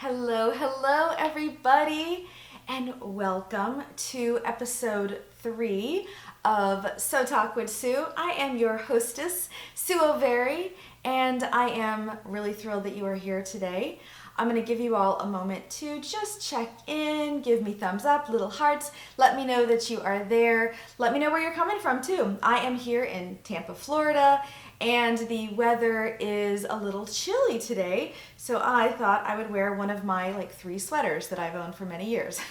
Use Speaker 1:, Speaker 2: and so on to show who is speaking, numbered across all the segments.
Speaker 1: Hello everybody, and welcome to episode 3 of So Talk with Sue. I am your hostess, Sue O'Very, and I am really thrilled that you are here today. I'm going to give you all a moment to just check in, give me thumbs up, little hearts, let me know that you are there. Let me know where you're coming from too. I am here in Tampa, Florida, and the weather is a little chilly today, so I thought I would wear one of my 3 sweaters that I've owned for many years.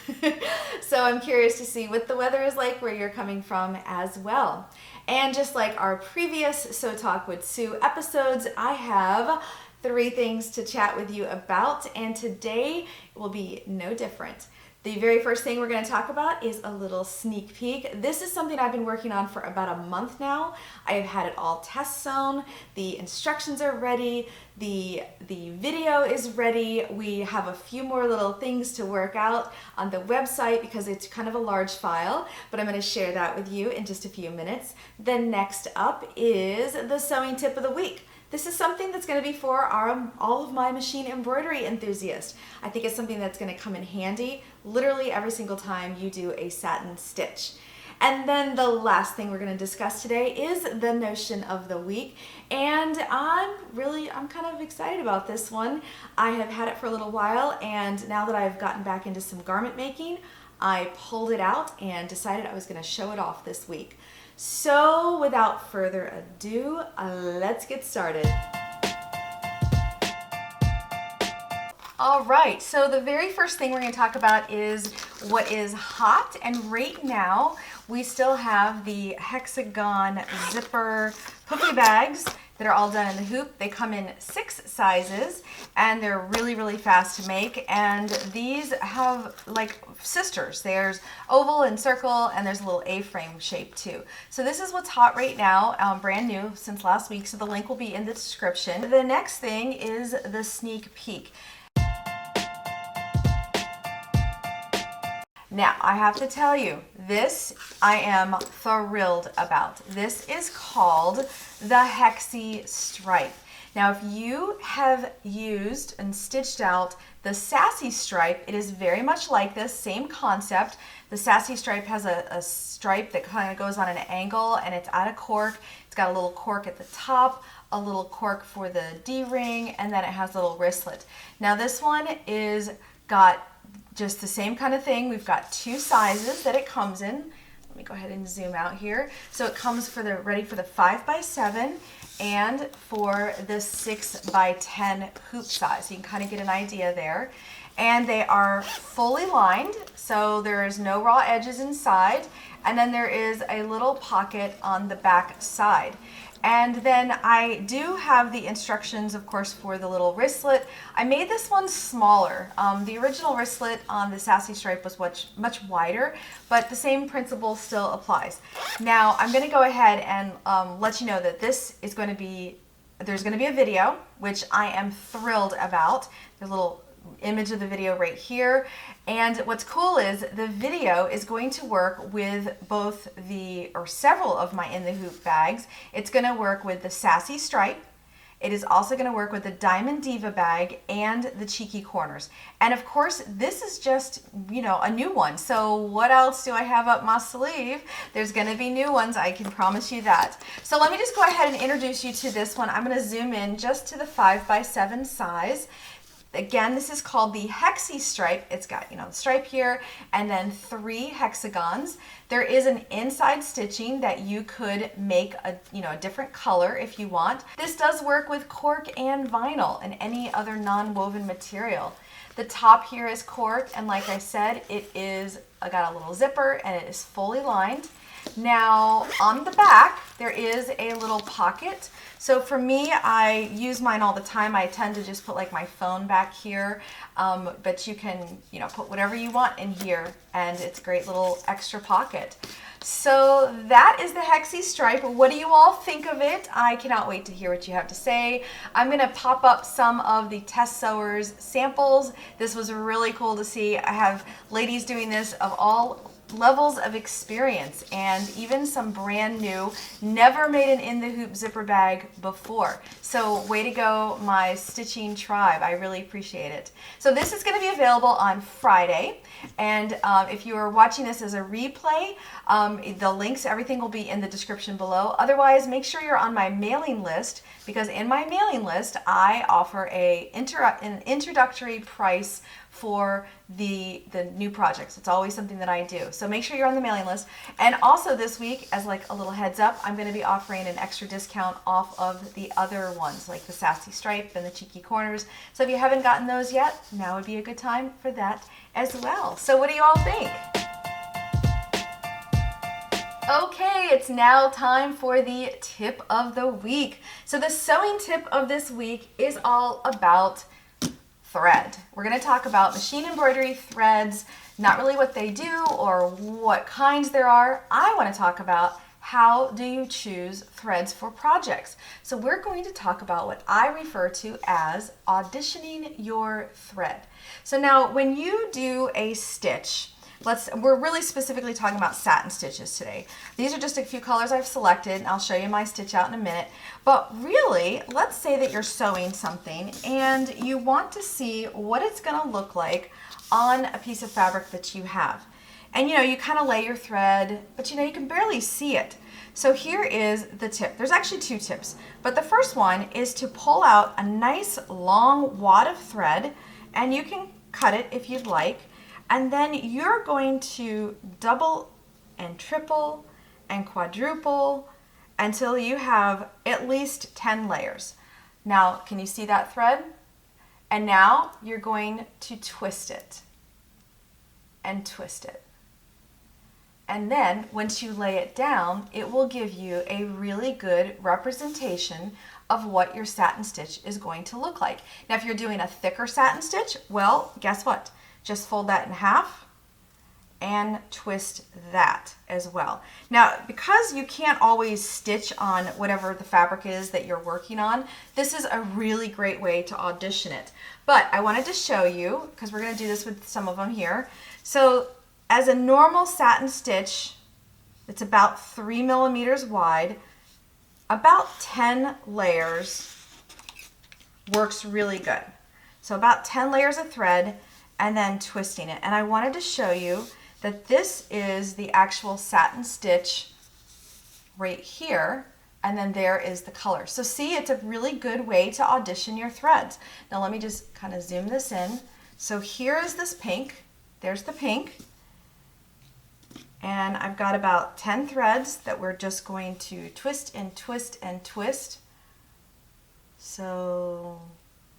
Speaker 1: So I'm curious to see what the weather is like where you're coming from as well. And just like our previous So Talk with Sue episodes, I have 3 things to chat with you about, and today will be no different. The very first thing we're going to talk about is a little sneak peek. This is something I've been working on for about a month now. I have had it all test sewn. The instructions are ready. The video is ready. We have a few more little things to work out on the website because it's kind of a large file, but I'm going to share that with you in just a few minutes. Then next up is the sewing tip of the week. This is something that's going to be for all of my machine embroidery enthusiasts. I think it's something that's going to come in handy literally every single time you do a satin stitch. And then the last thing we're going to discuss today is the notion of the week. And I'm kind of excited about this one. I have had it for a little while, and now that I've gotten back into some garment making, I pulled it out and decided I was going to show it off this week. So without further ado, let's get started. All right, so the very first thing we're going to talk about is what is hot, and right now we still have the hexagon zipper poofy bags that are all done in the hoop. They come in 6 sizes, and they're really fast to make, and these have like sisters. There's oval and circle, and there's a little A-frame shape too. So this is what's hot right now, brand new since last week, so the link will be in the description. The next thing is the sneak peek. Now, I have to tell you, this I am thrilled about. This is called the Hexie Stripe. Now, if you have used and stitched out the Sassy Stripe, it is very much like this, same concept. The Sassy Stripe has a stripe that kind of goes on an angle, and it's out of cork. It's got a little cork at the top, a little cork for the D-ring, and then it has a little wristlet. Now, this one is got just the same kind of thing. We've got 2 sizes that it comes in. Let me go ahead and zoom out here. So it comes ready for the 5x7 and for the 6x10 hoop size. So you can kind of get an idea there. And they are fully lined, so there is no raw edges inside. And then there is a little pocket on the back side. And then I do have the instructions, of course, for the little wristlet. I made this one smaller. The original wristlet on the Sassy Stripe was much wider, but the same principle still applies. Now, I'm going to go ahead and let you know that there's going to be a video, which I am thrilled about. There's a little image of the video right here, and what's cool is the video is going to work with several of my in the hoop bags. It's going to work with the Sassy Stripe. It is also going to work with the Diamond Diva bag and the Cheeky Corners. And of course, this is just, a new one. So what else do I have up my sleeve? There's going to be new ones, I can promise you that. So let me just go ahead and introduce you to this one. I'm going to zoom in just to the 5x7 size. Again, this is called the Hexie Stripe. It's got, the stripe here and then 3 hexagons. There is an inside stitching that you could make a different color if you want. This does work with cork and vinyl and any other non-woven material. The top here is cork, and like I said, I got a little zipper and it is fully lined. Now, on the back, there is a little pocket. So for me, I use mine all the time. I tend to just put my phone back here, but you can, put whatever you want in here, and it's a great little extra pocket. So that is the Hexie Stripe. What do you all think of it? I cannot wait to hear what you have to say. I'm going to pop up some of the test sewers samples. This was really cool to see. I have ladies doing this of all levels of experience and even some brand new, never made an in the hoop zipper bag before. So way to go, my stitching tribe. I really appreciate it. So this is going to be available on Friday. And if you are watching this as a replay, the links, everything will be in the description below. Otherwise, make sure you're on my mailing list, because in my mailing list, I offer an introductory price for the new projects. It's always something that I do. So make sure you're on the mailing list. And also this week, as like a little heads up, I'm going to be offering an extra discount off of the other ones, like the Sassy Stripe and the Cheeky Corners. So if you haven't gotten those yet, now would be a good time for that as well. So what do you all think? Okay, it's now time for the tip of the week. So the sewing tip of this week is all about thread. We're going to talk about machine embroidery threads, not really what they do or what kinds there are. I want to talk about how do you choose threads for projects. So we're going to talk about what I refer to as auditioning your thread. So now when you do a stitch, we're really specifically talking about satin stitches today. These are just a few colors I've selected, and I'll show you my stitch out in a minute. But really, let's say that you're sewing something and you want to see what it's going to look like on a piece of fabric that you have. And you kind of lay your thread, but you can barely see it. So here is the tip. There's actually two tips, but the first one is to pull out a nice long wad of thread, and you can cut it if you'd like. And then you're going to double and triple and quadruple until you have at least 10 layers. Now, can you see that thread? And now you're going to twist it and twist it. And then once you lay it down, it will give you a really good representation of what your satin stitch is going to look like. Now, if you're doing a thicker satin stitch, well, guess what? Just fold that in half and twist that as well. Now, because you can't always stitch on whatever the fabric is that you're working on, this is a really great way to audition it. But I wanted to show you, because we're going to do this with some of them here. So as a normal satin stitch, it's about 3 millimeters wide, about 10 layers works really good. So about 10 layers of thread, and then twisting it. And I wanted to show you that this is the actual satin stitch right here, and then there is the color. So see, it's a really good way to audition your threads. Now let me just kind of zoom this in. So here is this pink, there's the pink, and I've got about 10 threads that we're just going to twist and twist and twist. So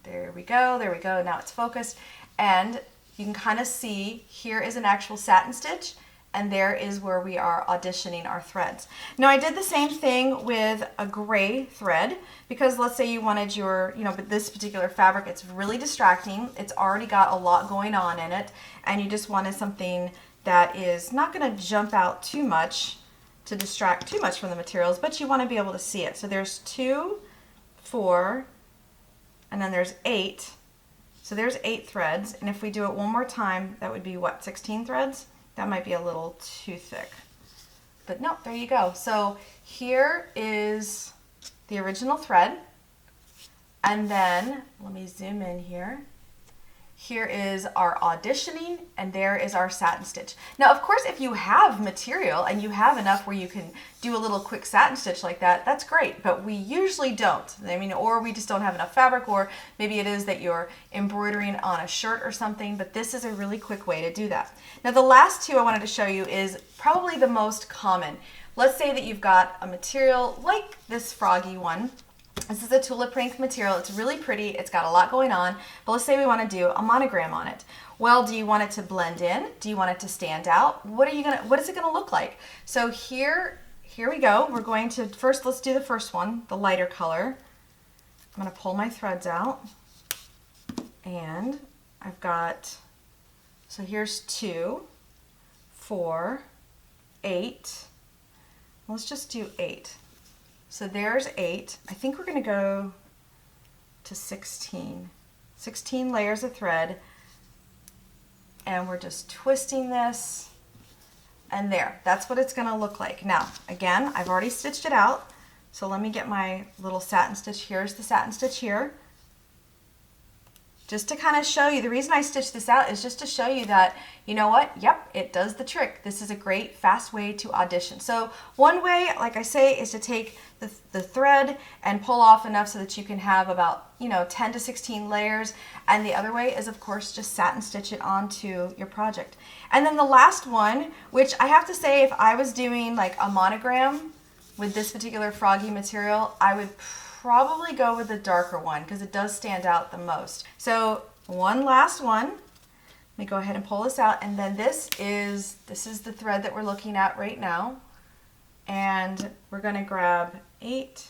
Speaker 1: there we go, now it's focused. And you can kind of see here is an actual satin stitch, and there is where we are auditioning our threads. Now I did the same thing with a gray thread, because let's say you wanted your, but this particular fabric, it's really distracting. It's already got a lot going on in it, and you just wanted something that is not going to jump out too much to distract too much from the materials, but you want to be able to see it. So there's 2, 4, and then there's 8. So there's 8 threads, and if we do it one more time, that would be what, 16 threads? That might be a little too thick. But no, there you go. So here is the original thread, and then, let me zoom in here. Here is our auditioning, and there is our satin stitch. Now, of course, if you have material and you have enough where you can do a little quick satin stitch like that, that's great, but we usually don't. Or we just don't have enough fabric, or maybe it is that you're embroidering on a shirt or something, but this is a really quick way to do that. Now, the last two I wanted to show you is probably the most common. Let's say that you've got a material like this froggy one. This is a tulip print material. It's really pretty. It's got a lot going on. But let's say we want to do a monogram on it. Well, do you want it to blend in? Do you want it to stand out? What is it going to look like? So here we go. We're going to first, let's do the first one, the lighter color. I'm going to pull my threads out, and I've got, so here's 2, 4, 8. Let's just do 8. So there's 8. I think we're going to go to 16. 16 layers of thread, and we're just twisting this and there. That's what it's gonna look like. Now, again, I've already stitched it out. So let me get my little satin stitch. Here's the satin stitch here. Just to kind of show you, the reason I stitched this out is just to show you that, you know what? Yep, it does the trick. This is a great fast way to audition. So one way, like I say, is to take the thread and pull off enough so that you can have about, 10 to 16 layers. And the other way is, of course, just satin stitch it onto your project. And then the last one, which I have to say, if I was doing like a monogram with this particular froggy material, I would probably go with the darker one because it does stand out the most. So one last one. Let me go ahead and pull this out, and then this is the thread that we're looking at right now. And we're going to grab 8,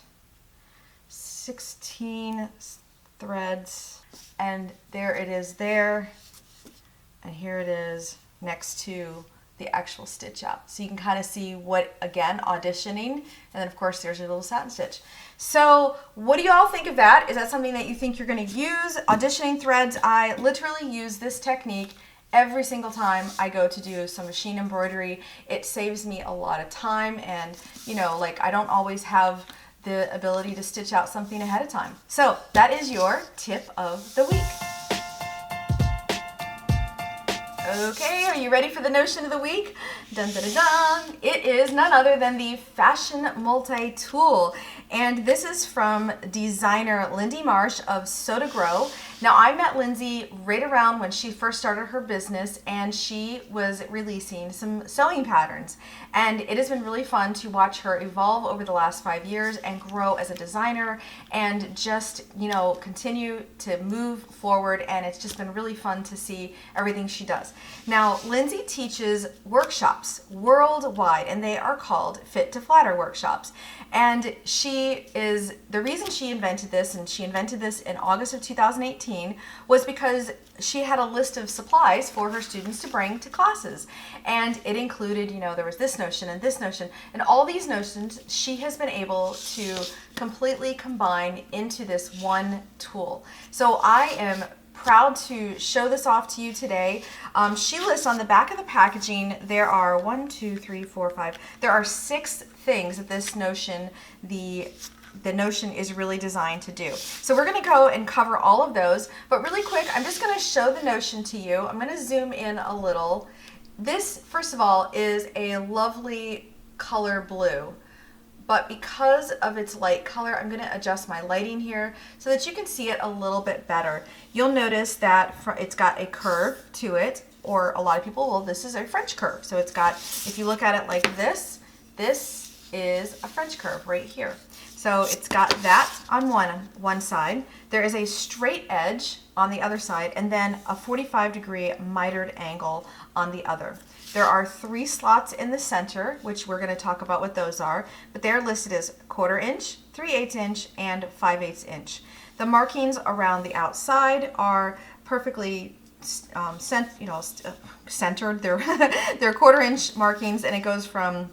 Speaker 1: 16 threads, and there it is there, and here it is next to the actual stitch out. So you can kind of see what, again, auditioning, and then of course there's your little satin stitch. So what do you all think of that? Is that something that you think you're going to use? Auditioning threads, I literally use this technique every single time I go to do some machine embroidery. It saves me a lot of time, and I don't always have the ability to stitch out something ahead of time. So that is your tip of the week. Okay, are you ready for the notion of the week? Dun, dun, dun, dun. It is none other than the Fashion Multi-Tool. And this is from designer Lindsay Marsh of Sew to Grow. Now, I met Lindsay right around when she first started her business, and she was releasing some sewing patterns. And it has been really fun to watch her evolve over the last 5 years and grow as a designer and just, continue to move forward. And it's just been really fun to see everything she does. Now, Lindsay teaches workshops worldwide, and they are called Fit to Flatter workshops. And the reason she invented this, and she invented this in August of 2018, was because she had a list of supplies for her students to bring to classes. And it included, there was this notion and this notion, and all these notions she has been able to completely combine into this one tool. So I am proud to show this off to you today. She lists on the back of the packaging, there are 1, 2, 3, 4, 5. There are 6 things that this notion, the notion is really designed to do. So we're going to go and cover all of those, but really quick, I'm just going to show the notion to you. I'm going to zoom in a little. This, first of all, is a lovely color blue. But because of its light color, I'm going to adjust my lighting here so that you can see it a little bit better. You'll notice that it's got a curve to it, or a lot of people will. This is a French curve. So it's got, if you look at it like this is a French curve right here. So it's got that on one side. There is a straight edge on the other side, and then a 45-degree mitered angle on the other. There are 3 slots in the center, which we're going to talk about what those are, but they're listed as 1/4 inch, 3/8 inch, and 5/8 inch. The markings around the outside are perfectly centered. They're 1/4 inch markings, and it goes from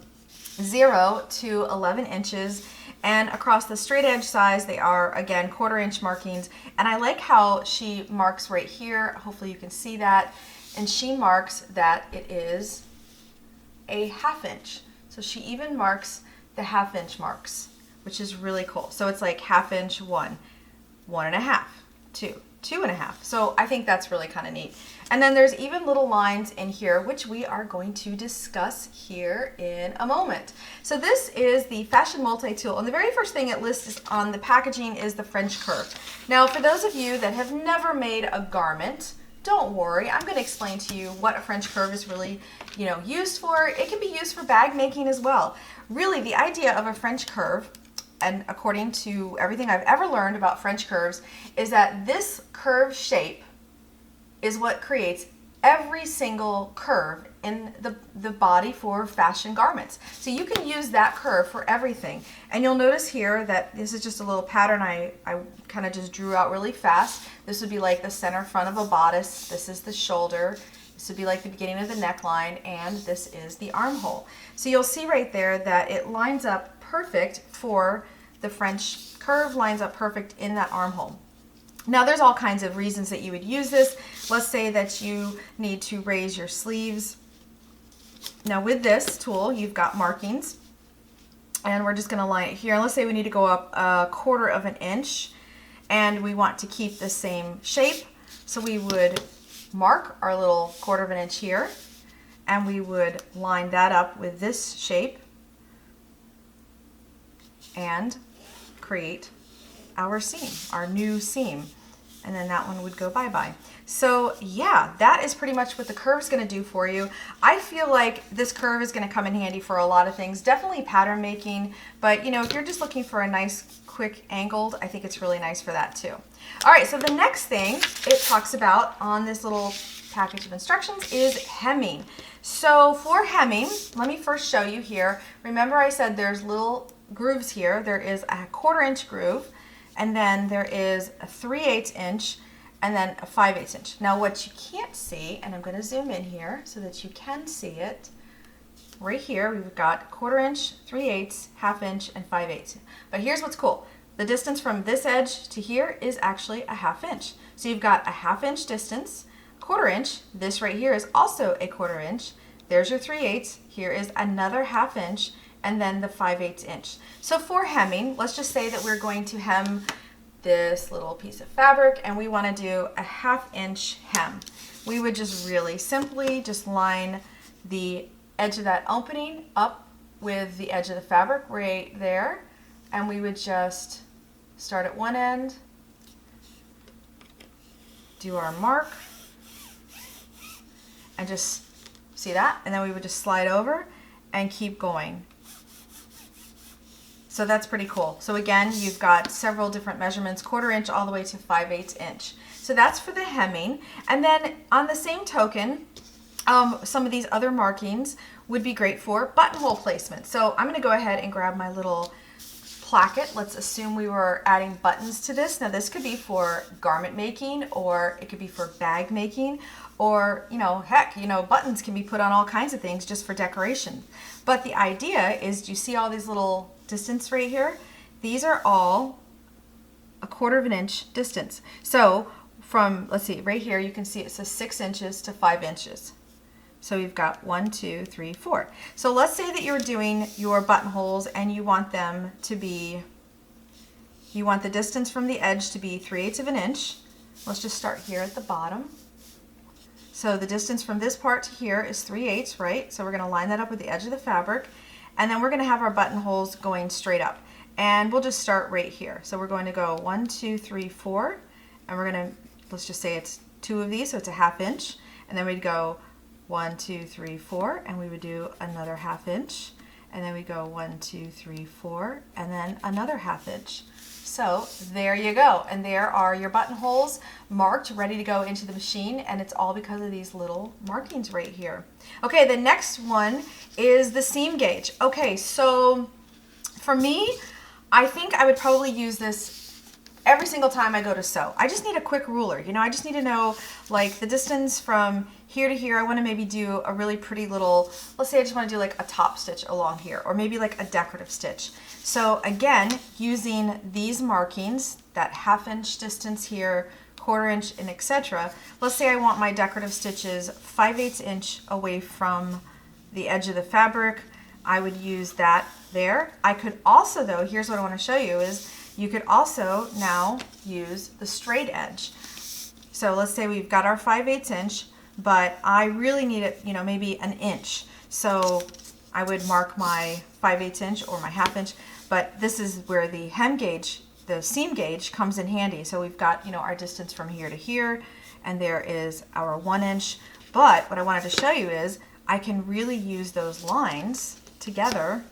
Speaker 1: 0 to 11 inches. And across the straight edge size, they are, again, 1/4 inch markings. And I like how she marks right here. Hopefully you can see that. And she marks that it is a 1/2 inch. So she even marks the 1/2 inch marks, which is really cool. So it's like 1/2 inch, 1, 1.5, 2, 2.5. So I think that's really kind of neat. And then there's even little lines in here, which we are going to discuss here in a moment. So this is the Fashion Multi-Tool. And the very first thing it lists on the packaging is the French curve. Now, for those of you that have never made a garment, don't worry, I'm going to explain to you what a French curve is really, used for. It can be used for bag making as well. Really, the idea of a French curve, and according to everything I've ever learned about French curves, is that this curve shape is what creates every single curve in the body for fashion garments. So you can use that curve for everything. And you'll notice here that this is just a little pattern I kind of just drew out really fast. This would be like the center front of a bodice. This is the shoulder. This would be like the beginning of the neckline, and this is the armhole. So you'll see right there that it lines up perfect for the French curve, lines up perfect in that armhole. Now there's all kinds of reasons that you would use this. Let's say that you need to raise your sleeves Now with this tool, you've got markings, and we're just gonna line it here. Let's say we need to go up 1/4 of an inch, and we want to keep the same shape. So we would mark our little 1/4 of an inch here, and we would line that up with this shape and create our seam, our new seam. And then that one would go bye-bye. So yeah, that is pretty much what the curve is going to do for you. I feel like this curve is going to come in handy for a lot of things, definitely pattern making, but you know, if you're just looking for a nice quick angled, I think it's really nice for that too. All right, so the next thing it talks about on this little package of instructions is hemming. So for hemming, let me first show you here. Remember I said there's little grooves here. There is a 1/4 inch groove, and then there is a 3/8 inch, and then a 5/8 inch. Now what you can't see, and I'm going to zoom in here so that you can see it, right here we've got 1/4 inch, 3/8, 1/2 inch, and 5/8. But here's what's cool. The distance from this edge to here is actually a 1/2 inch. So you've got a 1/2 inch distance, 1/4 inch, this right here is also a 1/4 inch. There's your 3/8, here is another 1/2 inch, and then the 5/8 inch. So for hemming, let's just say that we're going to hem this little piece of fabric and we want to do a 1/2 inch hem. We would just really simply just line the edge of that opening up with the edge of the fabric right there, and we would just start at one end, do our mark, and just see that, and then we would just slide over and keep going. So that's pretty cool. So again, you've got several different measurements, 1/4 inch all the way to 5/8 inch. So that's for the hemming. And then on the same token, some of these other markings would be great for buttonhole placement. So I'm gonna go ahead and grab my little placket. Let's assume we were adding buttons to this. Now this could be for garment making, or it could be for bag making, or heck, buttons can be put on all kinds of things just for decoration. But the idea is, do you see all these little distance right here? These are all a 1/4 of an inch distance. So from, let's see, right here you can see it says 6 inches to 5 inches. So we've got 1, 2, 3, 4. So let's say that you're doing your buttonholes and you want them to be, you want the distance from the edge to be 3/8 of an inch. Let's just start here at the bottom. So the distance from this part to here is 3/8, right? So we're going to line that up with the edge of the fabric, and then we're going to have our buttonholes going straight up. And we'll just start right here. So we're going to go 1, 2, 3, 4, and we're going to, let's just say it's 2 of these, so it's a 1/2 inch, and then we'd go 1, 2, 3, 4, and we would do another 1/2 inch, and then we go 1, 2, 3, 4, and then another 1/2 inch. So there you go, and there are your buttonholes marked, ready to go into the machine, and it's all because of these little markings right here. Okay, the next one is the seam gauge. Okay, so for me, I think I would probably use this every single time I go to sew. I just need a quick ruler, I just need to know like the distance from here to here. I want to maybe do a really pretty little, let's say I just want to do like a top stitch along here, or maybe like a decorative stitch. So again, using these markings, that 1/2 inch distance here, 1/4 inch, and etc. Let's say I want my decorative stitches 5/8 inch away from the edge of the fabric. I would use that there. I could also, though, here's what I want to show you is, you could also now use the straight edge. So let's say we've got our 5/8 inch, but I really need it, maybe an inch. So I would mark my 5/8 inch or my 1/2 inch, but this is where the hem gauge, the seam gauge, comes in handy. So we've got, our distance from here to here, and there is our 1 inch. But what I wanted to show you is I can really use those lines together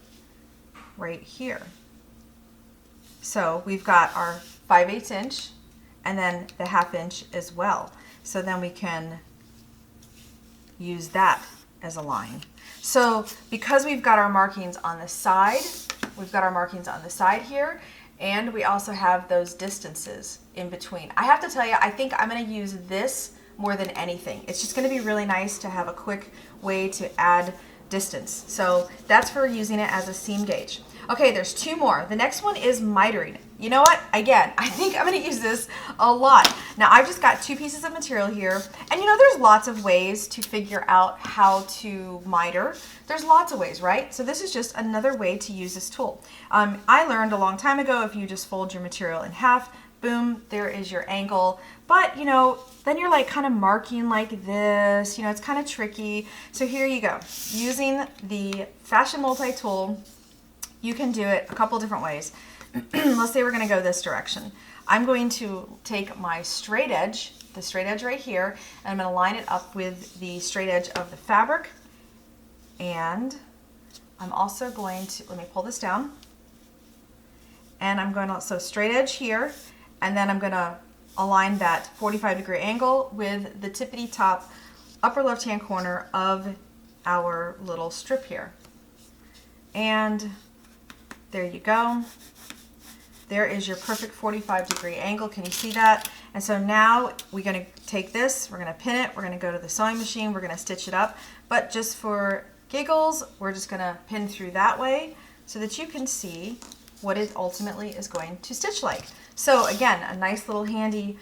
Speaker 1: right here. So we've got our 5/8 inch and then the 1/2 inch as well. So then we can use that as a line. So because we've got our markings on the side, here, and we also have those distances in between. I have to tell you, I think I'm going to use this more than anything. It's just going to be really nice to have a quick way to add distance. So that's for using it as a seam gauge. Okay, there's two more. The next one is mitering. You know what? Again, I think I'm going to use this a lot. Now, I've just got 2 pieces of material here. And you know, there's lots of ways to figure out how to miter. There's lots of ways, right? So this is just another way to use this tool. I learned a long time ago, if you just fold your material in half, boom, there is your angle. But, you know, then you're like kind of marking like this. You know, it's kind of tricky. So here you go. Using the Fashion Multi-Tool, you can do it a couple different ways. Let's say we're going to go this direction. I'm going to take my straight edge, the straight edge right here, and I'm going to line it up with the straight edge of the fabric. And I'm also going to, let me pull this down. And I'm going to, so straight edge here, and then I'm going to align that 45-degree angle with the tippity top upper left-hand corner of our little strip here. And there you go. There is your perfect 45-degree angle. Can you see that? And so now we're going to take this, we're going to pin it, we're going to go to the sewing machine, we're going to stitch it up. But just for giggles, we're just going to pin through that way so that you can see what it ultimately is going to stitch like. So again, a nice little handy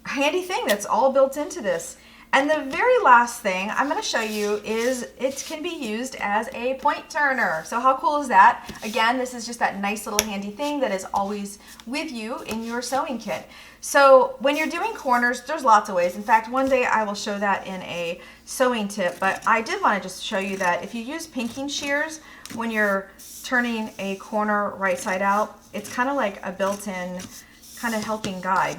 Speaker 1: thing that's all built into this. And the very last thing I'm going to show you is it can be used as a point turner. So how cool is that? Again, this is just that nice little handy thing that is always with you in your sewing kit. So when you're doing corners, there's lots of ways. In fact, one day I will show that in a sewing tip, but I did want to just show you that if you use pinking shears when you're turning a corner right side out, it's kind of like a built-in kind of helping guide.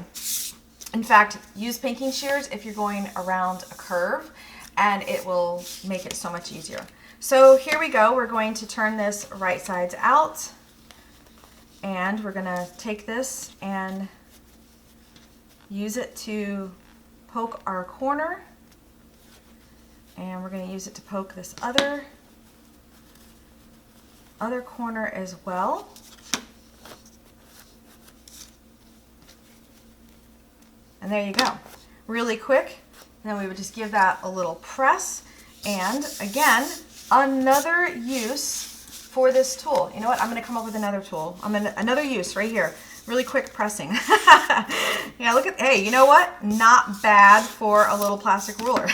Speaker 1: In fact, use pinking shears if you're going around a curve, and it will make it so much easier. So here we go. We're going to turn this right sides out, and we're going to take this and use it to poke our corner, and we're going to use it to poke this other corner as well. And there you go. Really quick. And then we would just give that a little press. And again, another use for this tool. You know what? I'm going to come up with another tool. Another use right here. Really quick pressing. Yeah, look at, hey, you know what? Not bad for a little plastic ruler.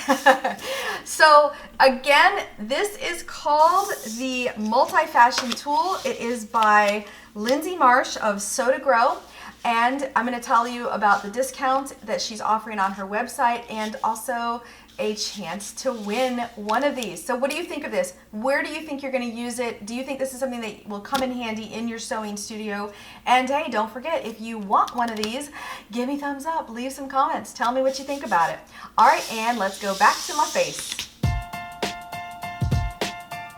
Speaker 1: So again, this is called the Multi-Fashion Tool. It is by Lindsay Marsh of Sew to Grow. And I'm going to tell you about the discount that she's offering on her website and also a chance to win one of these. So what do you think of this? Where do you think you're going to use it? Do you think this is something that will come in handy in your sewing studio? And hey, don't forget, if you want one of these, give me thumbs up, leave some comments, tell me what you think about it. All right, and let's go back to my face.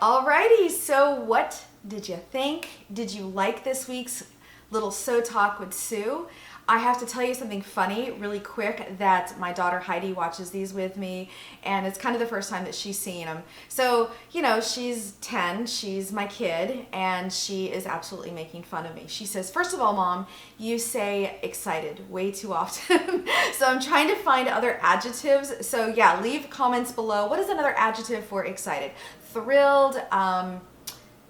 Speaker 1: Alrighty, so what did you think? Did you like this week's little Sew Talk with Sue? I have to tell you something funny really quick, that my daughter Heidi watches these with me, and it's kind of the first time that she's seen them. So, you know, she's 10, she's my kid, and she is absolutely making fun of me. She says, first of all, Mom, you say excited way too often. So I'm trying to find other adjectives. So yeah, leave comments below. What is another adjective for excited? Thrilled,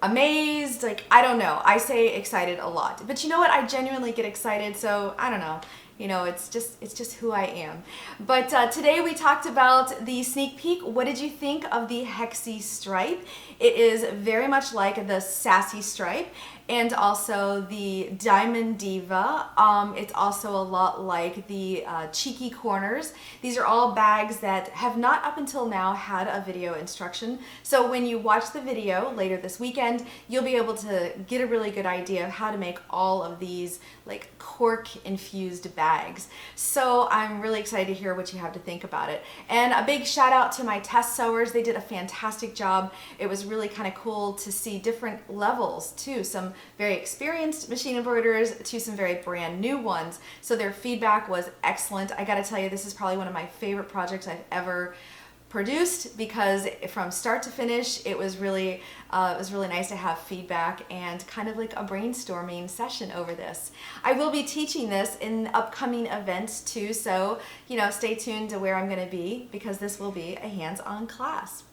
Speaker 1: amazed, like, I don't know. I say excited a lot. But you know what? I genuinely get excited, so I don't know. You know, it's just who I am. But today we talked about the sneak peek. What did you think of the Hexie Stripe? It is very much like the Sassy Stripe and also the Diamond Diva. It's also a lot like the Cheeky Corners. These are all bags that have not up until now had a video instruction. So when you watch the video later this weekend, you'll be able to get a really good idea of how to make all of these like cork infused bags. So I'm really excited to hear what you have to think about it. And a big shout out to my test sewers. They did a fantastic job. It was really kind of cool to see different levels too. Some very experienced machine embroiderers to some very brand new ones. So their feedback was excellent. I gotta tell you, this is probably one of my favorite projects I've ever produced, because from start to finish it was really nice to have feedback and kind of like a brainstorming session over this. I will be teaching this in upcoming events too, so you know, stay tuned to where I'm going to be, because this will be a hands-on class.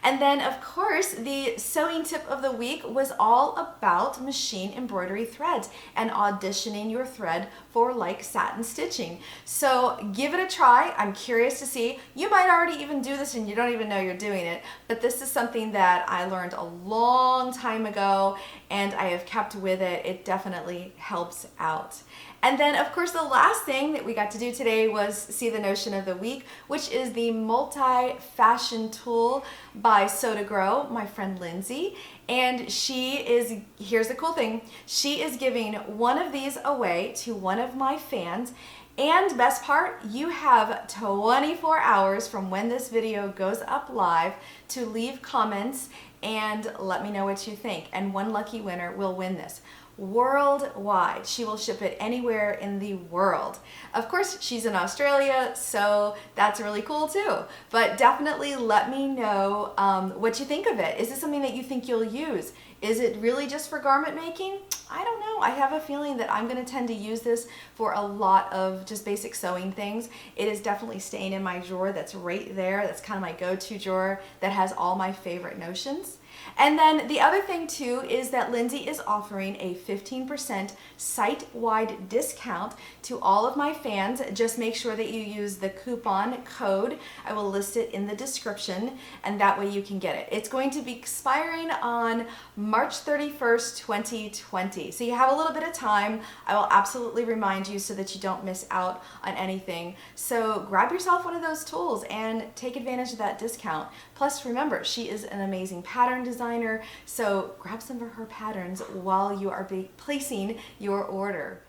Speaker 1: And then of course, the sewing tip of the week was all about machine embroidery threads and auditioning your thread for like satin stitching. So give it a try. I'm curious to see. You might already even do this and you don't even know you're doing it, but this is something that I learned a long time ago and I have kept with it. It definitely helps out. And then of course the last thing that we got to do today was see the notion of the week, which is the multi-fashion tool by Sew to Grow, my friend Lindsay. And she is, here's the cool thing, she is giving one of these away to one of my fans. And best part, you have 24 hours from when this video goes up live to leave comments and let me know what you think. And one lucky winner will win this. Worldwide. She will ship it anywhere in the world. Of course, she's in Australia, so that's really cool too. But definitely let me know what you think of it. Is this something that you think you'll use? Is it really just for garment making? I don't know. I have a feeling that I'm going to tend to use this for a lot of just basic sewing things. It is definitely staying in my drawer that's right there. That's kind of my go-to drawer that has all my favorite notions. And then the other thing too is that Lindsay is offering a 15% site-wide discount to all of my fans. Just make sure that you use the coupon code. I will list it in the description and that way you can get it. It's going to be expiring on March 31st, 2020. So you have a little bit of time. I will absolutely remind you so that you don't miss out on anything. So grab yourself one of those tools and take advantage of that discount. Plus remember, she is an amazing pattern designer, so grab some of her patterns while you are placing your order.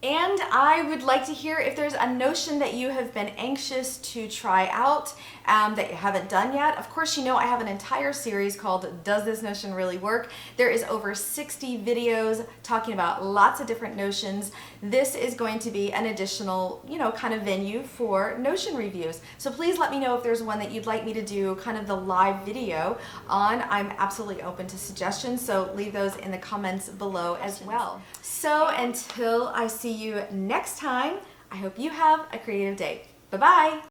Speaker 1: And I would like to hear if there's a notion that you have been anxious to try out that you haven't done yet. Of course, you know I have an entire series called Does This Notion Really Work? There is over 60 videos talking about lots of different notions. This is going to be an additional, kind of venue for notion reviews. So please let me know if there's one that you'd like me to do kind of the live video on. I'm absolutely open to suggestions, so leave those in the comments below as well. So until I see you next time, I hope you have a creative day. Bye-bye.